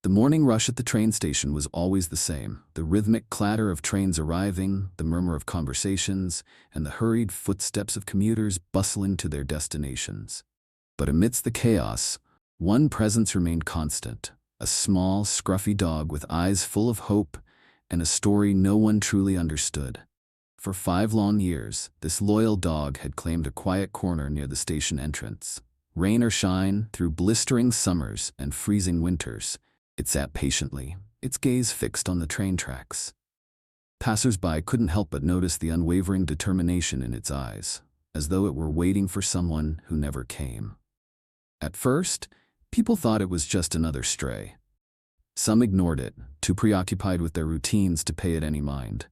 The morning rush at the train station was always the same: the rhythmic clatter of trains arriving, the murmur of conversations, and the hurried footsteps of commuters bustling to their destinations. But amidst the chaos, one presence remained constant: a small, scruffy dog with eyes full of hope and a story no one truly understood. For 5 long years, this loyal dog had claimed a quiet corner near the station entrance. Rain or shine, through blistering summers and freezing winters, it sat patiently, its gaze fixed on the train tracks. Passers-by couldn't help but notice the unwavering determination in its eyes, as though it were waiting for someone who never came. At first, people thought it was just another stray. Some ignored it, too preoccupied with their routines to pay it any mind.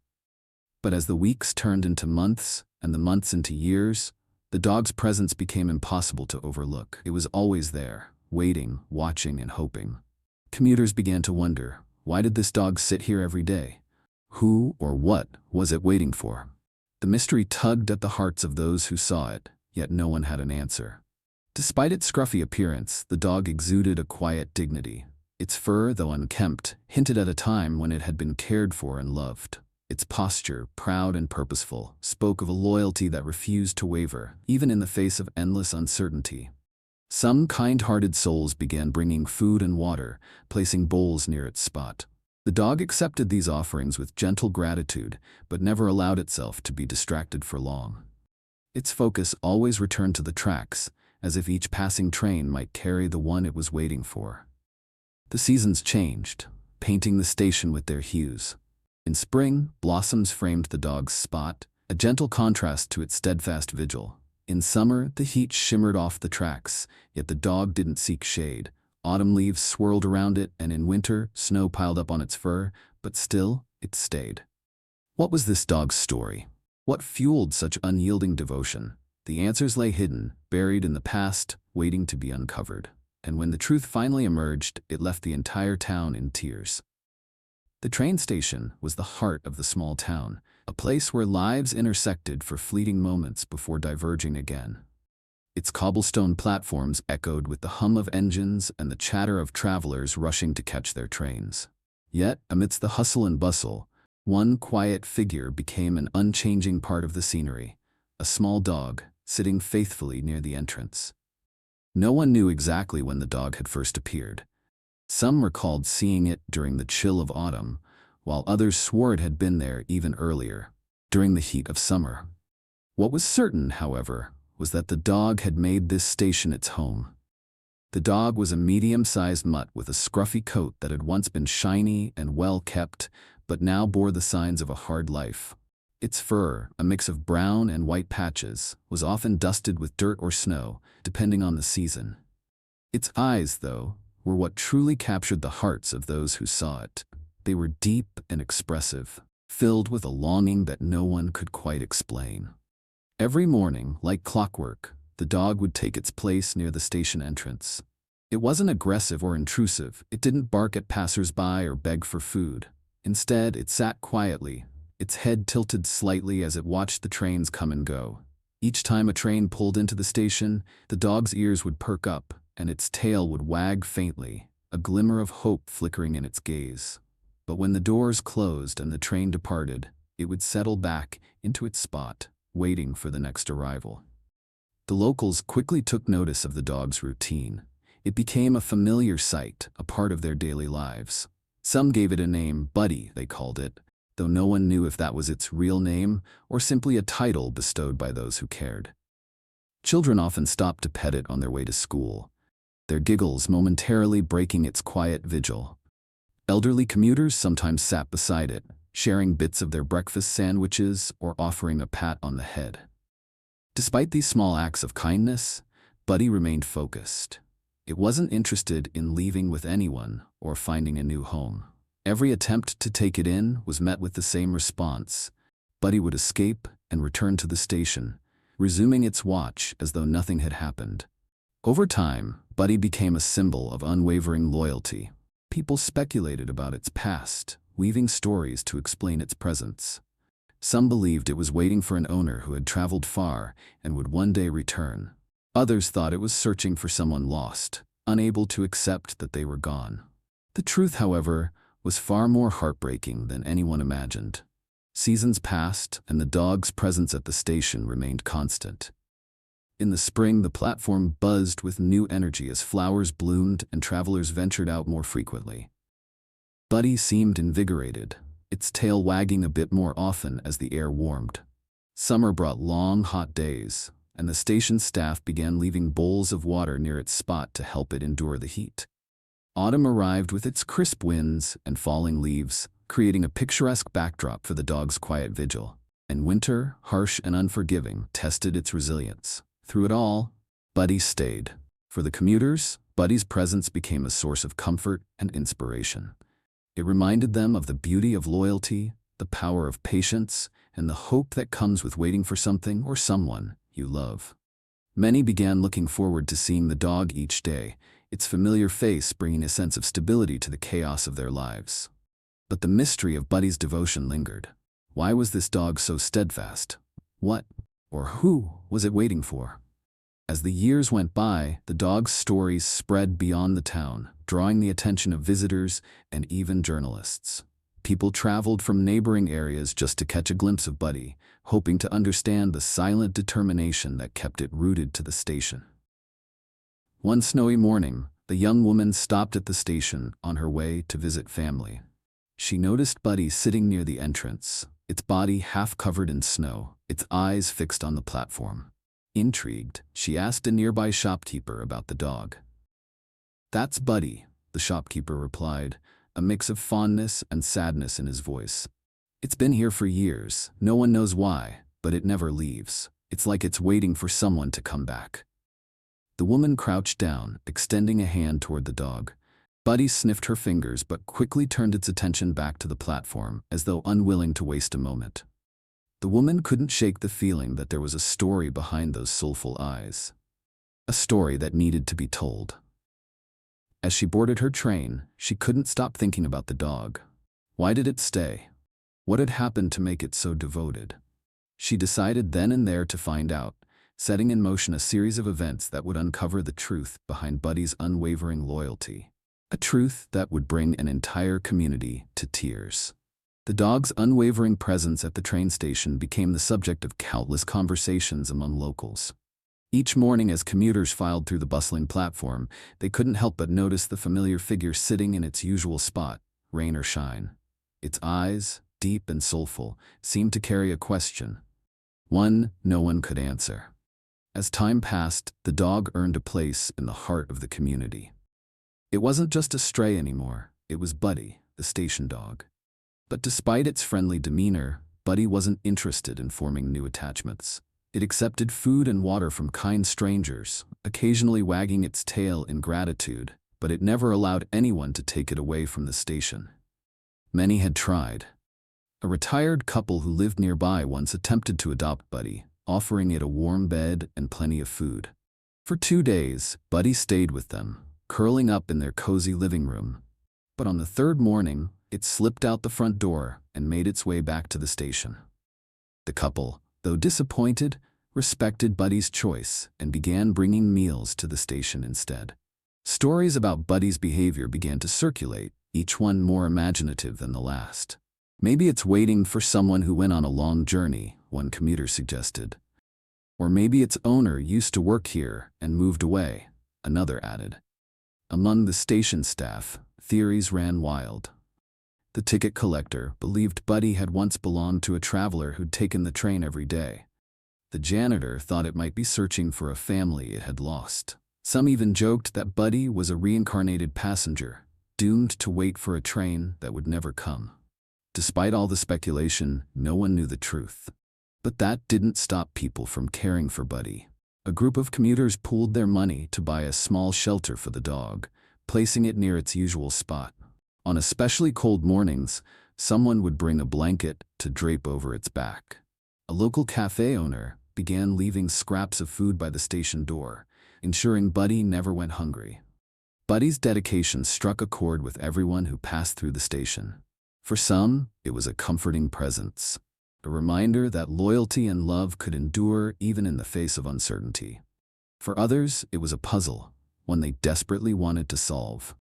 But as the weeks turned into months, and the months into years, the dog's presence became impossible to overlook. It was always there, waiting, watching, and hoping. Commuters began to wonder, why did this dog sit here every day? Who or what was it waiting for? The mystery tugged at the hearts of those who saw it, yet no one had an answer. Despite its scruffy appearance, the dog exuded a quiet dignity. Its fur, though unkempt, hinted at a time when it had been cared for and loved. Its posture, proud and purposeful, spoke of a loyalty that refused to waver, even in the face of endless uncertainty. Some kind-hearted souls began bringing food and water, placing bowls near its spot. The dog accepted these offerings with gentle gratitude, but never allowed itself to be distracted for long. Its focus always returned to the tracks, as if each passing train might carry the one it was waiting for. The seasons changed, painting the station with their hues. In spring, blossoms framed the dog's spot, a gentle contrast to its steadfast vigil. In summer, the heat shimmered off the tracks, yet the dog didn't seek shade. Autumn leaves swirled around it, and in winter, snow piled up on its fur, but still, it stayed. What was this dog's story? What fueled such unyielding devotion? The answers lay hidden, buried in the past, waiting to be uncovered. And when the truth finally emerged, it left the entire town in tears. The train station was the heart of the small town, a place where lives intersected for fleeting moments before diverging again. Its cobblestone platforms echoed with the hum of engines and the chatter of travelers rushing to catch their trains. Yet, amidst the hustle and bustle, one quiet figure became an unchanging part of the scenery: a small dog, sitting faithfully near the entrance. No one knew exactly when the dog had first appeared. Some recalled seeing it during the chill of autumn, while others swore it had been there even earlier, during the heat of summer. What was certain, however, was that the dog had made this station its home. The dog was a medium-sized mutt with a scruffy coat that had once been shiny and well-kept, but now bore the signs of a hard life. Its fur, a mix of brown and white patches, was often dusted with dirt or snow, depending on the season. Its eyes, though, were what truly captured the hearts of those who saw it. They were deep and expressive, filled with a longing that no one could quite explain. Every morning, like clockwork, the dog would take its place near the station entrance. It wasn't aggressive or intrusive. It didn't bark at passers-by or beg for food. Instead, it sat quietly, its head tilted slightly as it watched the trains come and go. Each time a train pulled into the station, the dog's ears would perk up, and its tail would wag faintly, a glimmer of hope flickering in its gaze. But when the doors closed and the train departed, it would settle back into its spot, waiting for the next arrival. The locals quickly took notice of the dog's routine. It became a familiar sight, a part of their daily lives. Some gave it a name, Buddy, they called it, though no one knew if that was its real name or simply a title bestowed by those who cared. Children often stopped to pet it on their way to school, their giggles momentarily breaking its quiet vigil. Elderly commuters sometimes sat beside it, sharing bits of their breakfast sandwiches or offering a pat on the head. Despite these small acts of kindness, Buddy remained focused. It wasn't interested in leaving with anyone or finding a new home. Every attempt to take it in was met with the same response. Buddy would escape and return to the station, resuming its watch as though nothing had happened. Over time, Buddy became a symbol of unwavering loyalty. People speculated about its past, weaving stories to explain its presence. Some believed it was waiting for an owner who had traveled far and would one day return. Others thought it was searching for someone lost, unable to accept that they were gone. The truth, however, was far more heartbreaking than anyone imagined. Seasons passed, and the dog's presence at the station remained constant. In the spring, the platform buzzed with new energy as flowers bloomed and travelers ventured out more frequently. Buddy seemed invigorated, its tail wagging a bit more often as the air warmed. Summer brought long, hot days, and the station staff began leaving bowls of water near its spot to help it endure the heat. Autumn arrived with its crisp winds and falling leaves, creating a picturesque backdrop for the dog's quiet vigil. And winter, harsh and unforgiving, tested its resilience. Through it all, Buddy stayed. For the commuters, Buddy's presence became a source of comfort and inspiration. It reminded them of the beauty of loyalty, the power of patience, and the hope that comes with waiting for something or someone you love. Many began looking forward to seeing the dog each day, its familiar face bringing a sense of stability to the chaos of their lives. But the mystery of Buddy's devotion lingered. Why was this dog so steadfast? What, or who, was it waiting for? As the years went by, the dog's stories spread beyond the town, drawing the attention of visitors and even journalists. People traveled from neighboring areas just to catch a glimpse of Buddy, hoping to understand the silent determination that kept it rooted to the station. One snowy morning, the young woman stopped at the station on her way to visit family. She noticed Buddy sitting near the entrance, its body half covered in snow, its eyes fixed on the platform. Intrigued, she asked a nearby shopkeeper about the dog. "That's Buddy," the shopkeeper replied, a mix of fondness and sadness in his voice. "It's been here for years, no one knows why, but it never leaves. It's like it's waiting for someone to come back." The woman crouched down, extending a hand toward the dog. Buddy sniffed her fingers but quickly turned its attention back to the platform, as though unwilling to waste a moment. The woman couldn't shake the feeling that there was a story behind those soulful eyes. A story that needed to be told. As she boarded her train, she couldn't stop thinking about the dog. Why did it stay? What had happened to make it so devoted? She decided then and there to find out, setting in motion a series of events that would uncover the truth behind Buddy's unwavering loyalty. A truth that would bring an entire community to tears. The dog's unwavering presence at the train station became the subject of countless conversations among locals. Each morning as commuters filed through the bustling platform, they couldn't help but notice the familiar figure sitting in its usual spot, rain or shine. Its eyes, deep and soulful, seemed to carry a question. One no one could answer. As time passed, the dog earned a place in the heart of the community. It wasn't just a stray anymore, it was Buddy, the station dog. But despite its friendly demeanor, Buddy wasn't interested in forming new attachments. It accepted food and water from kind strangers, occasionally wagging its tail in gratitude, but it never allowed anyone to take it away from the station. Many had tried. A retired couple who lived nearby once attempted to adopt Buddy, offering it a warm bed and plenty of food. For 2 days, Buddy stayed with them, curling up in their cozy living room. But on the third morning, it slipped out the front door and made its way back to the station. The couple, though disappointed, respected Buddy's choice and began bringing meals to the station instead. Stories about Buddy's behavior began to circulate, each one more imaginative than the last. "Maybe it's waiting for someone who went on a long journey," one commuter suggested. "Or maybe its owner used to work here and moved away," another added. Among the station staff, theories ran wild. The ticket collector believed Buddy had once belonged to a traveler who'd taken the train every day. The janitor thought it might be searching for a family it had lost. Some even joked that Buddy was a reincarnated passenger, doomed to wait for a train that would never come. Despite all the speculation, no one knew the truth. But that didn't stop people from caring for Buddy. A group of commuters pooled their money to buy a small shelter for the dog, placing it near its usual spot. On especially cold mornings, someone would bring a blanket to drape over its back. A local cafe owner began leaving scraps of food by the station door, ensuring Buddy never went hungry. Buddy's dedication struck a chord with everyone who passed through the station. For some, it was a comforting presence, a reminder that loyalty and love could endure even in the face of uncertainty. For others, it was a puzzle, one they desperately wanted to solve.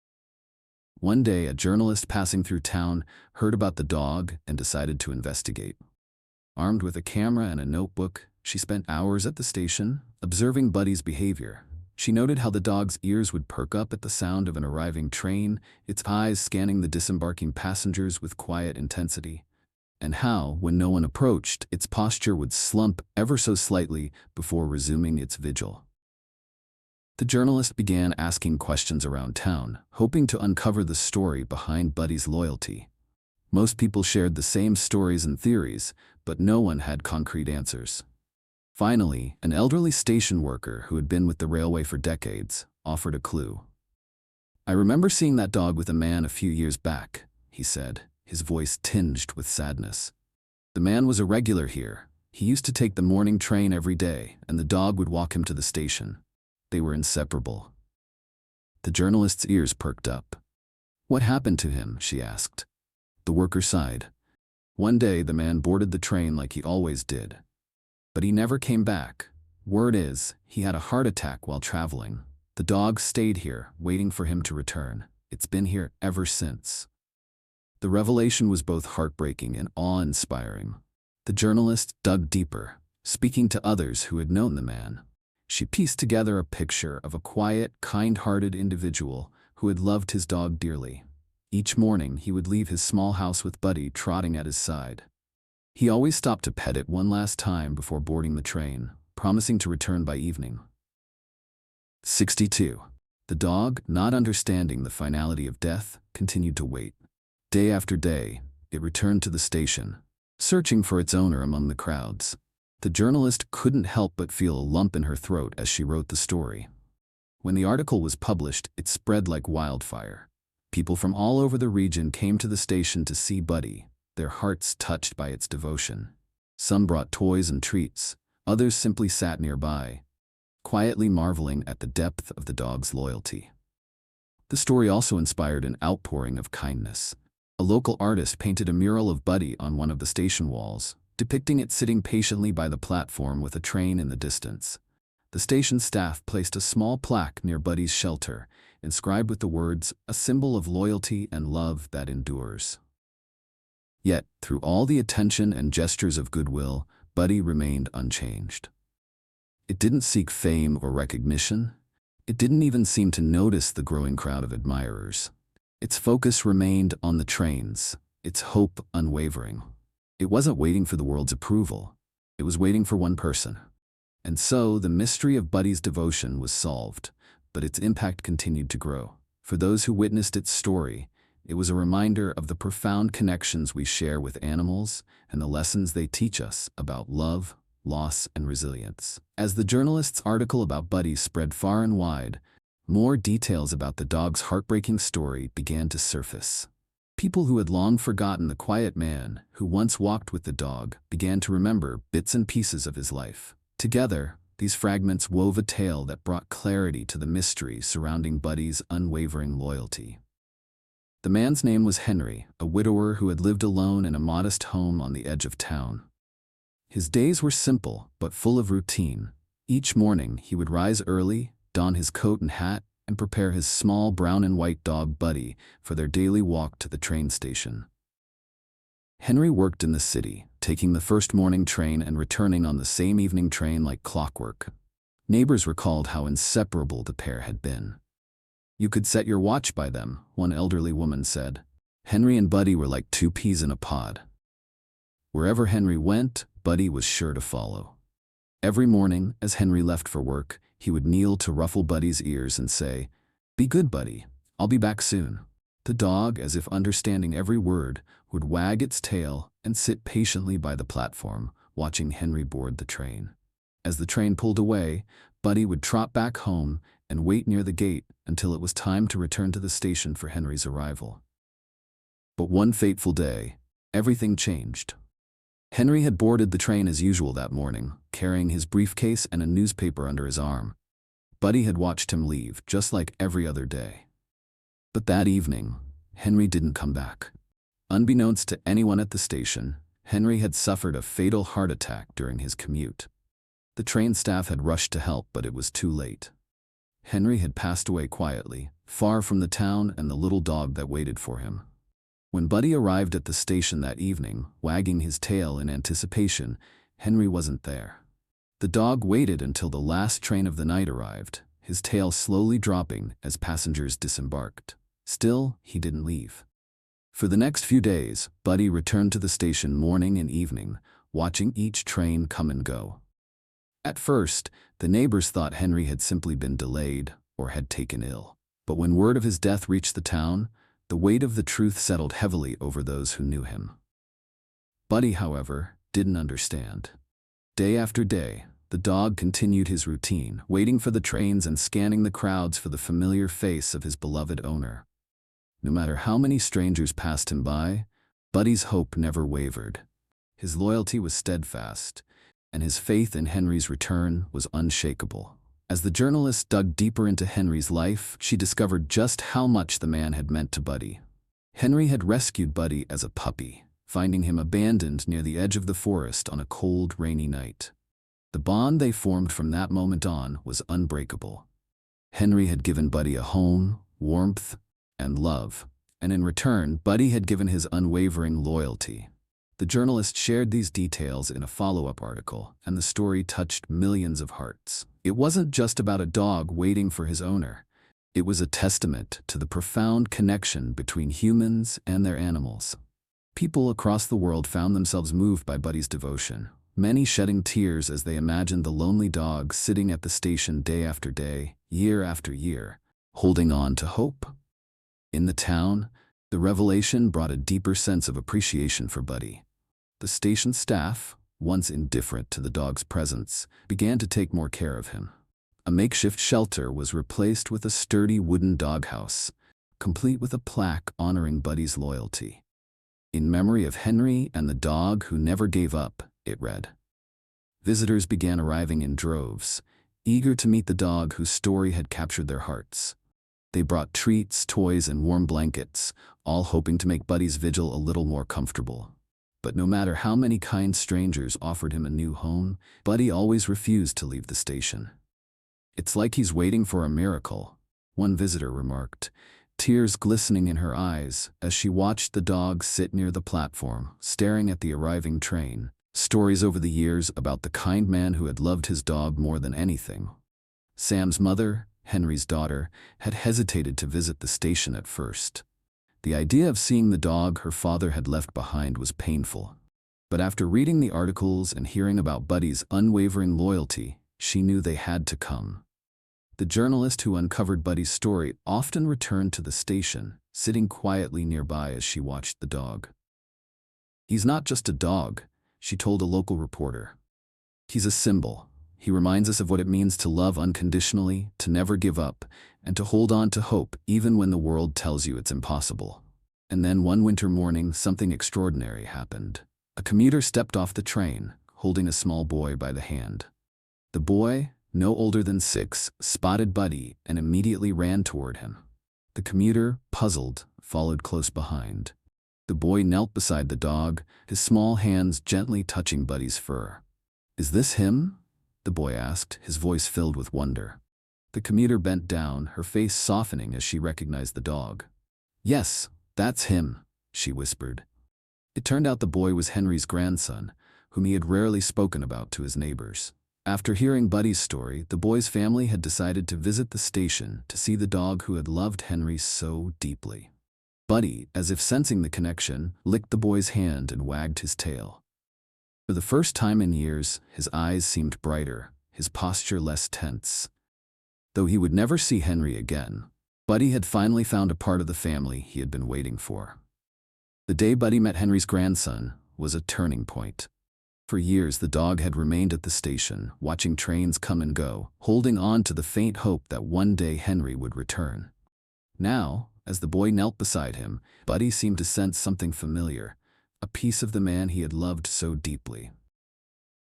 One day, a journalist passing through town heard about the dog and decided to investigate. Armed with a camera and a notebook, she spent hours at the station, observing Buddy's behavior. She noted how the dog's ears would perk up at the sound of an arriving train, its eyes scanning the disembarking passengers with quiet intensity, and how, when no one approached, its posture would slump ever so slightly before resuming its vigil. The journalist began asking questions around town, hoping to uncover the story behind Buddy's loyalty. Most people shared the same stories and theories, but no one had concrete answers. Finally, an elderly station worker who had been with the railway for decades offered a clue. "I remember seeing that dog with a man a few years back," he said, his voice tinged with sadness. "The man was a regular here. He used to take the morning train every day, and the dog would walk him to the station. They were inseparable." The journalist's ears perked up. "What happened to him?" she asked. The worker sighed. "One day the man boarded the train like he always did. But he never came back. Word is, he had a heart attack while traveling. The dog stayed here, waiting for him to return. It's been here ever since." The revelation was both heartbreaking and awe-inspiring. The journalist dug deeper, speaking to others who had known the man. She pieced together a picture of a quiet, kind-hearted individual who had loved his dog dearly. Each morning, he would leave his small house with Buddy trotting at his side. He always stopped to pet it one last time before boarding the train, promising to return by evening. 62. The dog, not understanding the finality of death, continued to wait. Day after day, it returned to the station, searching for its owner among the crowds. The journalist couldn't help but feel a lump in her throat as she wrote the story. When the article was published, it spread like wildfire. People from all over the region came to the station to see Buddy, their hearts touched by its devotion. Some brought toys and treats, others simply sat nearby, quietly marveling at the depth of the dog's loyalty. The story also inspired an outpouring of kindness. A local artist painted a mural of Buddy on one of the station walls, depicting it sitting patiently by the platform with a train in the distance. The station staff placed a small plaque near Buddy's shelter, inscribed with the words, "A symbol of loyalty and love that endures." Yet, through all the attention and gestures of goodwill, Buddy remained unchanged. It didn't seek fame or recognition. It didn't even seem to notice the growing crowd of admirers. Its focus remained on the trains, its hope unwavering. It wasn't waiting for the world's approval. It was waiting for one person. And so, the mystery of Buddy's devotion was solved, but its impact continued to grow. For those who witnessed its story, it was a reminder of the profound connections we share with animals and the lessons they teach us about love, loss, and resilience. As the journalist's article about Buddy spread far and wide, more details about the dog's heartbreaking story began to surface. People who had long forgotten the quiet man who once walked with the dog began to remember bits and pieces of his life. Together, these fragments wove a tale that brought clarity to the mystery surrounding Buddy's unwavering loyalty. The man's name was Henry, a widower who had lived alone in a modest home on the edge of town. His days were simple, but full of routine. Each morning, he would rise early, don his coat and hat, and prepare his small brown and white dog Buddy for their daily walk to the train station. Henry worked in the city, taking the first morning train and returning on the same evening train like clockwork. Neighbors recalled how inseparable the pair had been. "You could set your watch by them," one elderly woman said. Henry and Buddy were like two peas in a pod. Wherever Henry went, Buddy was sure to follow. Every morning, as Henry left for work, he would kneel to ruffle Buddy's ears and say, "Be good, Buddy. I'll be back soon." The dog, as if understanding every word, would wag its tail and sit patiently by the platform, watching Henry board the train. As the train pulled away, Buddy would trot back home and wait near the gate until it was time to return to the station for Henry's arrival. But one fateful day, everything changed. Henry had boarded the train as usual that morning, carrying his briefcase and a newspaper under his arm. Buddy had watched him leave, just like every other day. But that evening, Henry didn't come back. Unbeknownst to anyone at the station, Henry had suffered a fatal heart attack during his commute. The train staff had rushed to help, but it was too late. Henry had passed away quietly, far from the town and the little dog that waited for him. When Buddy arrived at the station that evening, wagging his tail in anticipation, Henry wasn't there. The dog waited until the last train of the night arrived, his tail slowly dropping as passengers disembarked. Still, he didn't leave. For the next few days, Buddy returned to the station morning and evening, watching each train come and go. At first, the neighbors thought Henry had simply been delayed or had taken ill. But when word of his death reached the town, the weight of the truth settled heavily over those who knew him. Buddy, however, didn't understand. Day after day, the dog continued his routine, waiting for the trains and scanning the crowds for the familiar face of his beloved owner. No matter how many strangers passed him by, Buddy's hope never wavered. His loyalty was steadfast, and his faith in Henry's return was unshakable. As the journalist dug deeper into Henry's life, she discovered just how much the man had meant to Buddy. Henry had rescued Buddy as a puppy, finding him abandoned near the edge of the forest on a cold, rainy night. The bond they formed from that moment on was unbreakable. Henry had given Buddy a home, warmth, and love, and in return, Buddy had given his unwavering loyalty. The journalist shared these details in a follow-up article, and the story touched millions of hearts. It wasn't just about a dog waiting for his owner. It was a testament to the profound connection between humans and their animals. People across the world found themselves moved by Buddy's devotion, many shedding tears as they imagined the lonely dog sitting at the station day after day, year after year, holding on to hope. In the town, the revelation brought a deeper sense of appreciation for Buddy. The station staff, once indifferent to the dog's presence, began to take more care of him. A makeshift shelter was replaced with a sturdy wooden doghouse, complete with a plaque honoring Buddy's loyalty. In memory of Henry and the dog who never gave up, it read. Visitors began arriving in droves, eager to meet the dog whose story had captured their hearts. They brought treats, toys, and warm blankets, all hoping to make Buddy's vigil a little more comfortable. But no matter how many kind strangers offered him a new home, Buddy always refused to leave the station. "It's like he's waiting for a miracle," one visitor remarked, tears glistening in her eyes as she watched the dog sit near the platform, staring at the arriving train. Stories over the years about the kind man who had loved his dog more than anything. Sam's mother, Henry's daughter, had hesitated to visit the station at first. The idea of seeing the dog her father had left behind was painful. But after reading the articles and hearing about Buddy's unwavering loyalty, she knew they had to come. The journalist who uncovered Buddy's story often returned to the station, sitting quietly nearby as she watched the dog. "He's not just a dog," she told a local reporter. "He's a symbol. He reminds us of what it means to love unconditionally, to never give up, and to hold on to hope even when the world tells you it's impossible." And then one winter morning, something extraordinary happened. A commuter stepped off the train, holding a small boy by the hand. The boy, no older than 6, spotted Buddy and immediately ran toward him. The commuter, puzzled, followed close behind. The boy knelt beside the dog, his small hands gently touching Buddy's fur. "Is this him?" the boy asked, his voice filled with wonder. The commuter bent down, her face softening as she recognized the dog. "Yes, that's him," she whispered. It turned out the boy was Henry's grandson, whom he had rarely spoken about to his neighbors. After hearing Buddy's story, the boy's family had decided to visit the station to see the dog who had loved Henry so deeply. Buddy, as if sensing the connection, licked the boy's hand and wagged his tail. For the first time in years, his eyes seemed brighter, his posture less tense. Though he would never see Henry again, Buddy had finally found a part of the family he had been waiting for. The day Buddy met Henry's grandson was a turning point. For years, the dog had remained at the station, watching trains come and go, holding on to the faint hope that one day Henry would return. Now, as the boy knelt beside him, Buddy seemed to sense something familiar, a piece of the man he had loved so deeply.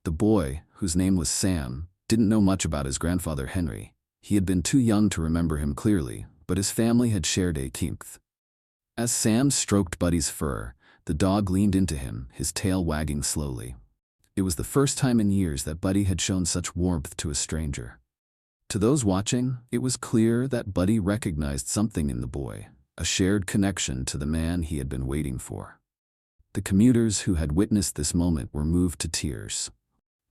The boy, whose name was Sam, didn't know much about his grandfather Henry. He had been too young to remember him clearly, but his family had shared a kinks. As Sam stroked Buddy's fur, the dog leaned into him, his tail wagging slowly. It was the first time in years that Buddy had shown such warmth to a stranger. To those watching, it was clear that Buddy recognized something in the boy, a shared connection to the man he had been waiting for. The commuters who had witnessed this moment were moved to tears.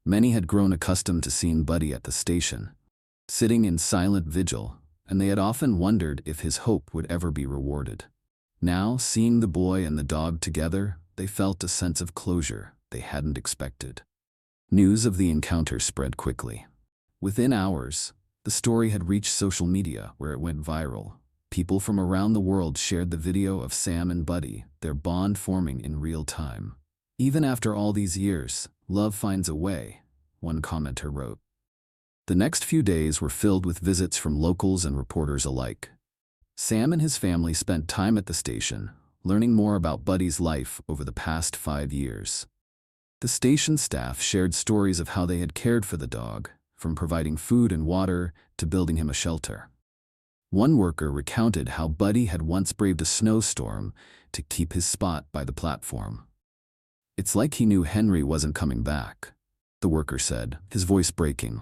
Many had grown accustomed to seeing Buddy at the station, sitting in silent vigil, and they had often wondered if his hope would ever be rewarded. Now, seeing the boy and the dog together, they felt a sense of closure they hadn't expected. News of the encounter spread quickly. Within hours, the story had reached social media, where it went viral. People from around the world shared the video of Sam and Buddy, their bond forming in real time. "Even after all these years, love finds a way," one commenter wrote. The next few days were filled with visits from locals and reporters alike. Sam and his family spent time at the station, learning more about Buddy's life over the past 5 years. The station staff shared stories of how they had cared for the dog, from providing food and water to building him a shelter. One worker recounted how Buddy had once braved a snowstorm to keep his spot by the platform. "It's like he knew Henry wasn't coming back," the worker said, his voice breaking.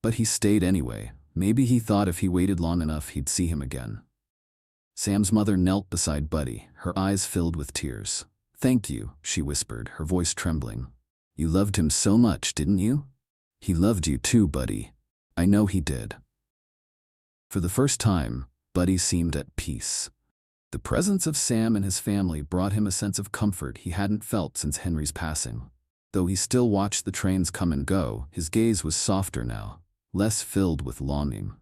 "But he stayed anyway. Maybe he thought if he waited long enough he'd see him again." Sam's mother knelt beside Buddy, her eyes filled with tears. "Thank you," she whispered, her voice trembling. "You loved him so much, didn't you?" "He loved you too, Buddy. I know he did." For the first time, Buddy seemed at peace. The presence of Sam and his family brought him a sense of comfort he hadn't felt since Henry's passing. Though he still watched the trains come and go, his gaze was softer now, less filled with longing.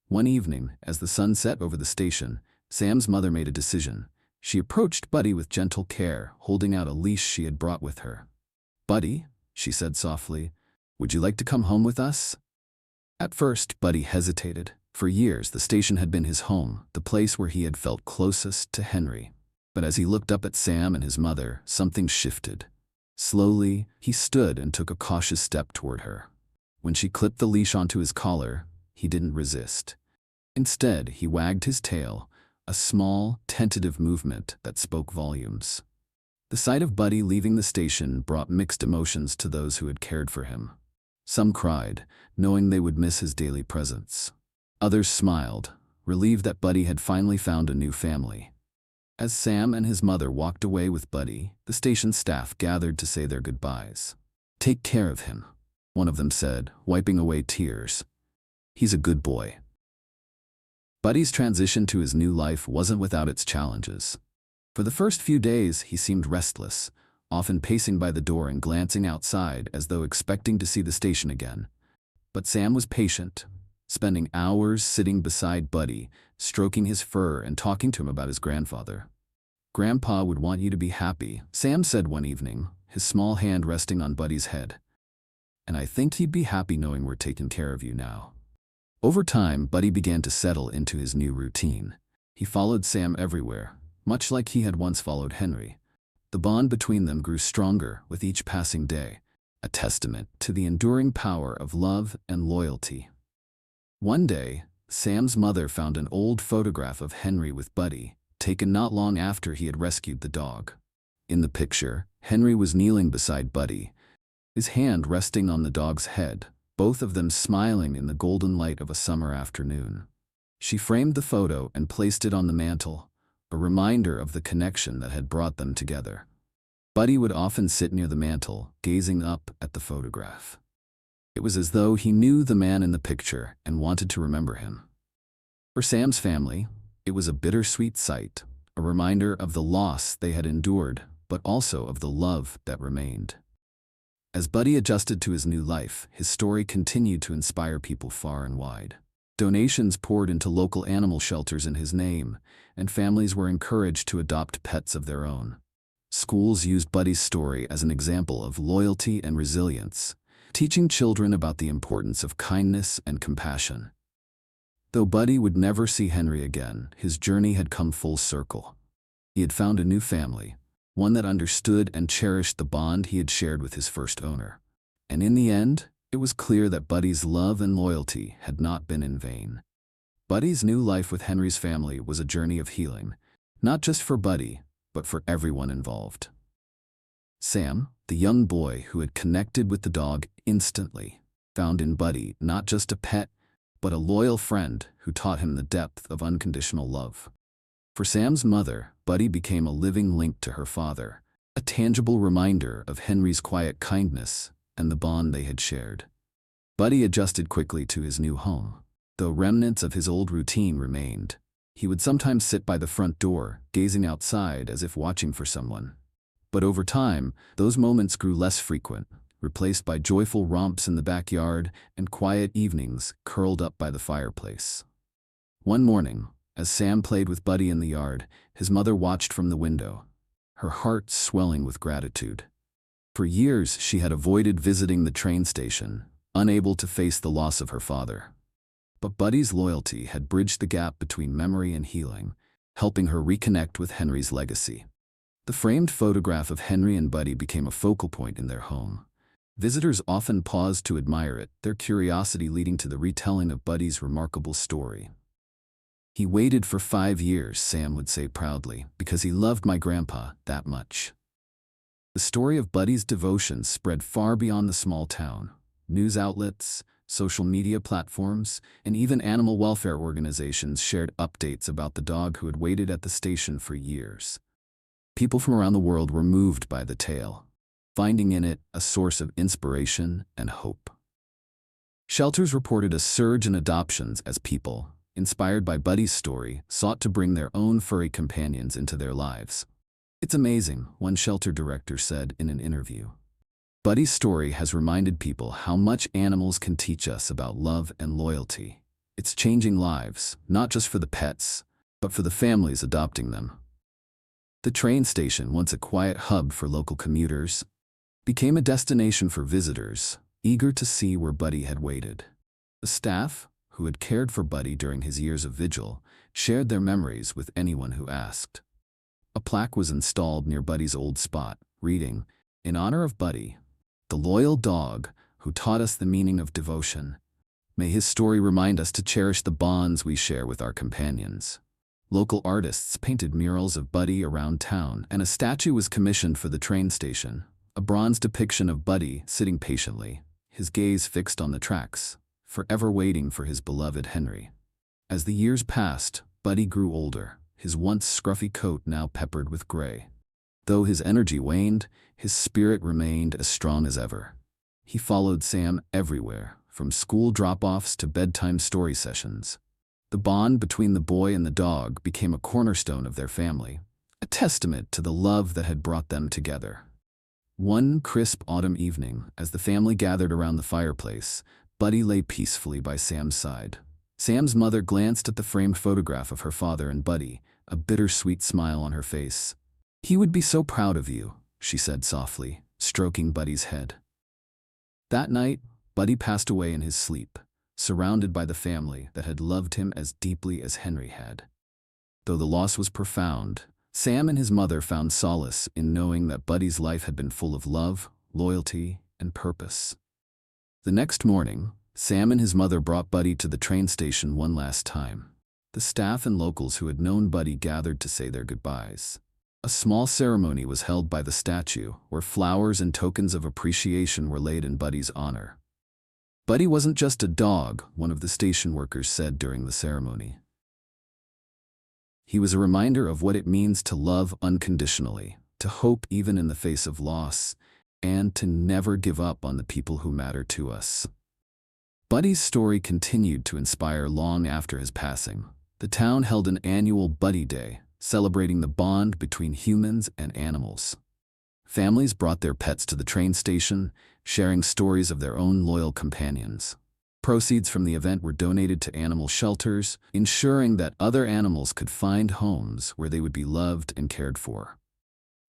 One evening, as the sun set over the station, Sam's mother made a decision. She approached Buddy with gentle care, holding out a leash she had brought with her. "Buddy," she said softly, "would you like to come home with us?" At first, Buddy hesitated. For years, the station had been his home, the place where he had felt closest to Henry. But as he looked up at Sam and his mother, something shifted. Slowly, he stood and took a cautious step toward her. When she clipped the leash onto his collar, he didn't resist. Instead, he wagged his tail, a small, tentative movement that spoke volumes. The sight of Buddy leaving the station brought mixed emotions to those who had cared for him. Some cried, knowing they would miss his daily presence. Others smiled, relieved that Buddy had finally found a new family. As Sam and his mother walked away with Buddy, the station staff gathered to say their goodbyes. "Take care of him," one of them said, wiping away tears. "He's a good boy." Buddy's transition to his new life wasn't without its challenges. For the first few days, he seemed restless, often pacing by the door and glancing outside as though expecting to see the station again. But Sam was patient, spending hours sitting beside Buddy, stroking his fur and talking to him about his grandfather. "Grandpa would want you to be happy," Sam said one evening, his small hand resting on Buddy's head. "And I think he'd be happy knowing we're taking care of you now." Over time, Buddy began to settle into his new routine. He followed Sam everywhere, much like he had once followed Henry. The bond between them grew stronger with each passing day, a testament to the enduring power of love and loyalty. One day, Sam's mother found an old photograph of Henry with Buddy, taken not long after he had rescued the dog. In the picture, Henry was kneeling beside Buddy, his hand resting on the dog's head, both of them smiling in the golden light of a summer afternoon. She framed the photo and placed it on the mantel, a reminder of the connection that had brought them together. Buddy would often sit near the mantel, gazing up at the photograph. It was as though he knew the man in the picture and wanted to remember him. For Sam's family, it was a bittersweet sight, a reminder of the loss they had endured, but also of the love that remained. As Buddy adjusted to his new life, his story continued to inspire people far and wide. Donations poured into local animal shelters in his name, and families were encouraged to adopt pets of their own. Schools used Buddy's story as an example of loyalty and resilience, teaching children about the importance of kindness and compassion. Though Buddy would never see Henry again, his journey had come full circle. He had found a new family, one that understood and cherished the bond he had shared with his first owner. And in the end, it was clear that Buddy's love and loyalty had not been in vain. Buddy's new life with Henry's family was a journey of healing, not just for Buddy, but for everyone involved. Sam, the young boy who had connected with the dog instantly, found in Buddy not just a pet, but a loyal friend who taught him the depth of unconditional love. For Sam's mother, Buddy became a living link to her father, a tangible reminder of Henry's quiet kindness and the bond they had shared. Buddy adjusted quickly to his new home. Though remnants of his old routine remained, he would sometimes sit by the front door, gazing outside as if watching for someone. But over time, those moments grew less frequent, replaced by joyful romps in the backyard and quiet evenings curled up by the fireplace. One morning, as Sam played with Buddy in the yard, his mother watched from the window, her heart swelling with gratitude. For years, she had avoided visiting the train station, unable to face the loss of her father. But Buddy's loyalty had bridged the gap between memory and healing, helping her reconnect with Henry's legacy. The framed photograph of Henry and Buddy became a focal point in their home. Visitors often paused to admire it, their curiosity leading to the retelling of Buddy's remarkable story. "He waited for 5 years," Sam would say proudly, "because he loved my grandpa that much." The story of Buddy's devotion spread far beyond the small town. News outlets, social media platforms, and even animal welfare organizations shared updates about the dog who had waited at the station for years. People from around the world were moved by the tale, finding in it a source of inspiration and hope. Shelters reported a surge in adoptions as people, inspired by Buddy's story, sought to bring their own furry companions into their lives. "It's amazing," one shelter director said in an interview. "Buddy's story has reminded people how much animals can teach us about love and loyalty. It's changing lives, not just for the pets, but for the families adopting them." The train station, once a quiet hub for local commuters, became a destination for visitors, eager to see where Buddy had waited. The staff, who had cared for Buddy during his years of vigil, shared their memories with anyone who asked. A plaque was installed near Buddy's old spot, reading, "In honor of Buddy, the loyal dog who taught us the meaning of devotion. May his story remind us to cherish the bonds we share with our companions." Local artists painted murals of Buddy around town, and a statue was commissioned for the train station, a bronze depiction of Buddy sitting patiently, his gaze fixed on the tracks, forever waiting for his beloved Henry. As the years passed, Buddy grew older, his once scruffy coat now peppered with gray. Though his energy waned, his spirit remained as strong as ever. He followed Sam everywhere, from school drop-offs to bedtime story sessions. The bond between the boy and the dog became a cornerstone of their family, a testament to the love that had brought them together. One crisp autumn evening, as the family gathered around the fireplace, Buddy lay peacefully by Sam's side. Sam's mother glanced at the framed photograph of her father and Buddy, a bittersweet smile on her face. "He would be so proud of you," she said softly, stroking Buddy's head. That night, Buddy passed away in his sleep, surrounded by the family that had loved him as deeply as Henry had. Though the loss was profound, Sam and his mother found solace in knowing that Buddy's life had been full of love, loyalty, and purpose. The next morning, Sam and his mother brought Buddy to the train station one last time. The staff and locals who had known Buddy gathered to say their goodbyes. A small ceremony was held by the statue, where flowers and tokens of appreciation were laid in Buddy's honor. "Buddy wasn't just a dog," one of the station workers said during the ceremony. "He was a reminder of what it means to love unconditionally, to hope even in the face of loss, and to never give up on the people who matter to us." Buddy's story continued to inspire long after his passing. The town held an annual Buddy Day, celebrating the bond between humans and animals. Families brought their pets to the train station, sharing stories of their own loyal companions. Proceeds from the event were donated to animal shelters, ensuring that other animals could find homes where they would be loved and cared for.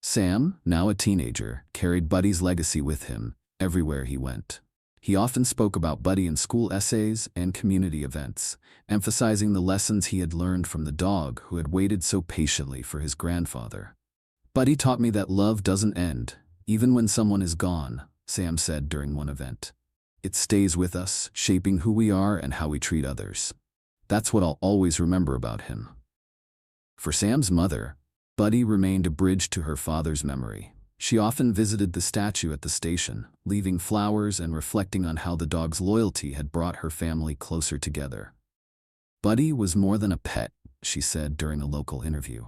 Sam, now a teenager, carried Buddy's legacy with him everywhere he went. He often spoke about Buddy in school essays and community events, emphasizing the lessons he had learned from the dog who had waited so patiently for his grandfather. "Buddy taught me that love doesn't end, even when someone is gone," Sam said during one event. "It stays with us, shaping who we are and how we treat others. That's what I'll always remember about him." For Sam's mother, Buddy remained a bridge to her father's memory. She often visited the statue at the station, leaving flowers and reflecting on how the dog's loyalty had brought her family closer together. Buddy was more than a pet, she said during a local interview.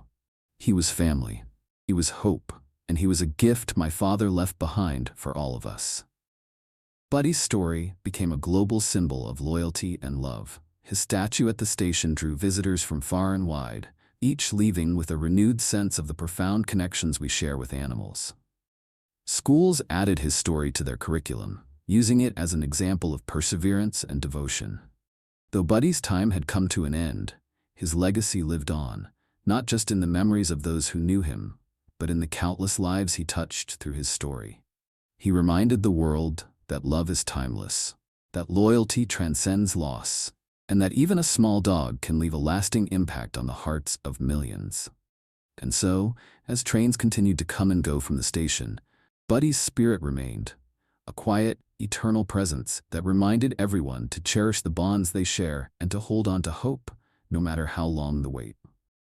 He was family. He was hope, and he was a gift my father left behind for all of us. Buddy's story became a global symbol of loyalty and love. His statue at the station drew visitors from far and wide, each leaving with a renewed sense of the profound connections we share with animals. Schools added his story to their curriculum, using it as an example of perseverance and devotion. Though Buddy's time had come to an end, his legacy lived on, not just in the memories of those who knew him, but in the countless lives he touched through his story. He reminded the world that love is timeless, that loyalty transcends loss, and that even a small dog can leave a lasting impact on the hearts of millions. And so, as trains continued to come and go from the station, Buddy's spirit remained, a quiet, eternal presence that reminded everyone to cherish the bonds they share and to hold on to hope, no matter how long the wait.